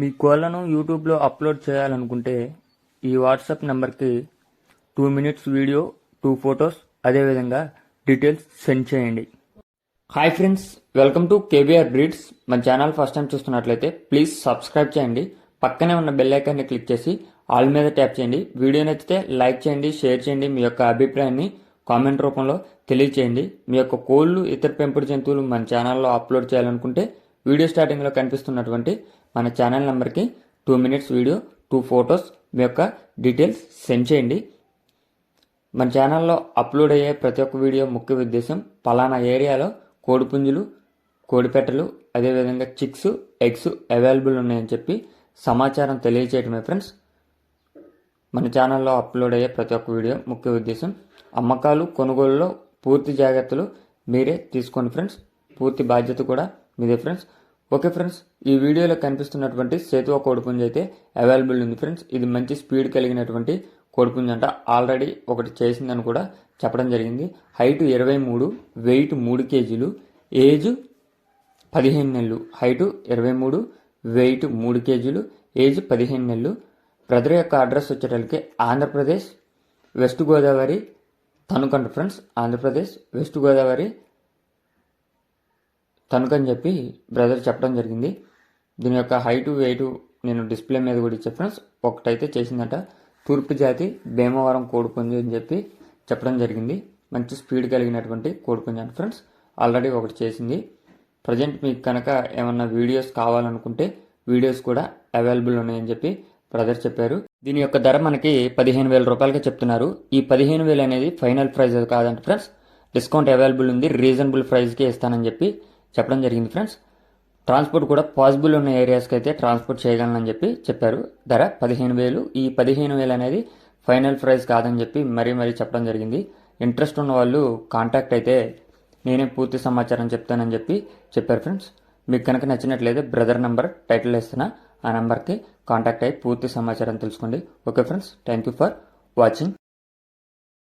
మీ కోళ్లను యూట్యూబ్లో అప్లోడ్ చేయాలనుకుంటే ఈ వాట్సాప్ నెంబర్కి 2 మినిట్స్ వీడియో, 2 ఫొటోస్, అదేవిధంగా డీటెయిల్స్ సెండ్ చేయండి. Hi friends, welcome to KBR breeds. మన ఛానల్ ఫస్ట్ టైం చూస్తున్నట్లయితే ప్లీజ్ సబ్స్క్రైబ్ చేయండి. పక్కనే ఉన్న బెల్ ఐకాన్ని క్లిక్ చేసి ఆల్ మీద ట్యాప్ చేయండి. వీడియో నచ్చితే లైక్ చేయండి, షేర్ చేయండి. మీ యొక్క అభిప్రాయాన్ని కామెంట్ రూపంలో తెలియచేయండి. మీ యొక్క కోళ్ళు, ఇతర పెంపుడు జంతువులు మన ఛానల్లో అప్లోడ్ చేయాలనుకుంటే వీడియో స్టార్టింగ్లో కనిపిస్తున్నటువంటి మన ఛానల్ నెంబర్కి 2 మినిట్స్ వీడియో, 2 ఫొటోస్, మీ యొక్క డీటెయిల్స్ సెండ్ చేయండి. మన ఛానల్లో అప్లోడ్ అయ్యే ప్రతి ఒక్క వీడియో ముఖ్య ఉద్దేశం పలానా ఏరియాలో కోడిపుంజులు, కోడిపెట్టలు, అదేవిధంగా చిక్స్, ఎగ్స్ అవైలబుల్ ఉన్నాయని చెప్పి సమాచారం తెలియచేయటమే ఫ్రెండ్స్. మన ఛానల్లో అప్లోడ్ అయ్యే ప్రతి ఒక్క వీడియో ముఖ్య ఉద్దేశం. అమ్మకాలు, కొనుగోలులో పూర్తి జాగ్రత్తలు మీరే తీసుకోండి ఫ్రెండ్స్. పూర్తి బాధ్యత కూడా మీదే ఫ్రెండ్స్. ఓకే ఫ్రెండ్స్, ఈ వీడియోలో కనిపిస్తున్నటువంటి సేతువ కోడిపుంజు అయితే అవైలబుల్ ఉంది ఫ్రెండ్స్. ఇది మంచి స్పీడ్ కలిగినటువంటి కోడిపుంజు అంట. ఆల్రెడీ ఒకటి చేసిందని కూడా చెప్పడం జరిగింది. హైట్ 23, వెయిట్ 3 కేజీలు, ఏజ్ 15 నెలలు. హైట్ 23, వెయిట్ 3 కేజీలు, ఏజ్ 15 నెలలు. బ్రదర్ యొక్క అడ్రస్ వచ్చేటప్పటికి ఆంధ్రప్రదేశ్ వెస్ట్ గోదావరి తణుకంట ఫ్రెండ్స్. ఆంధ్రప్రదేశ్ వెస్ట్ గోదావరి తణుకని చెప్పి బ్రదర్ చెప్పడం జరిగింది. దీని యొక్క హైటు, వెయిట్ నేను డిస్ప్లే మీద కూడా ఇచ్చే ఫ్రెండ్స్. ఒకటైతే చేసిందట. తూర్పు జాతి భీమవరం కోడిపుంజు అని చెప్పి చెప్పడం జరిగింది. మంచి స్పీడ్ కలిగినటువంటి కోడిపుంజు అంట ఫ్రెండ్స్. ఆల్రెడీ ఒకటి చేసింది. ప్రజెంట్ మీకు కనుక ఏమన్నా వీడియోస్ కావాలనుకుంటే వీడియోస్ కూడా అవైలబుల్ ఉన్నాయని చెప్పి బ్రదర్ చెప్పారు. దీని యొక్క ధర మనకి 15,000 రూపాయలకి చెప్తున్నారు. ఈ 15,000 అనేది ఫైనల్ ప్రైస్ కాదంట ఫ్రెండ్స్. డిస్కౌంట్ అవైలబుల్ ఉంది, రీజనబుల్ ప్రైస్కి ఇస్తానని చెప్పి చెప్పడం జరిగింది ఫ్రెండ్స్. ట్రాన్స్పోర్ట్ కూడా పాసిబుల్ ఉన్న ఏరియాస్కి అయితే ట్రాన్స్పోర్ట్ చేయగలనని చెప్పి చెప్పారు. ధర 15,000. ఈ 15,000 అనేది ఫైనల్ ప్రైస్ కాదని చెప్పి మరీ చెప్పడం జరిగింది. ఇంట్రెస్ట్ ఉన్న వాళ్ళు కాంటాక్ట్ అయితే నేనే పూర్తి సమాచారం చెప్తానని చెప్పి చెప్పారు ఫ్రెండ్స్. మీకు కనుక నచ్చినట్లయితే బ్రదర్ నెంబర్ టైటిల్ ఇస్తున్నా, ఆ నెంబర్కి కాంటాక్ట్ అయ్యి పూర్తి సమాచారం తెలుసుకోండి. Okay friends, thank you for watching.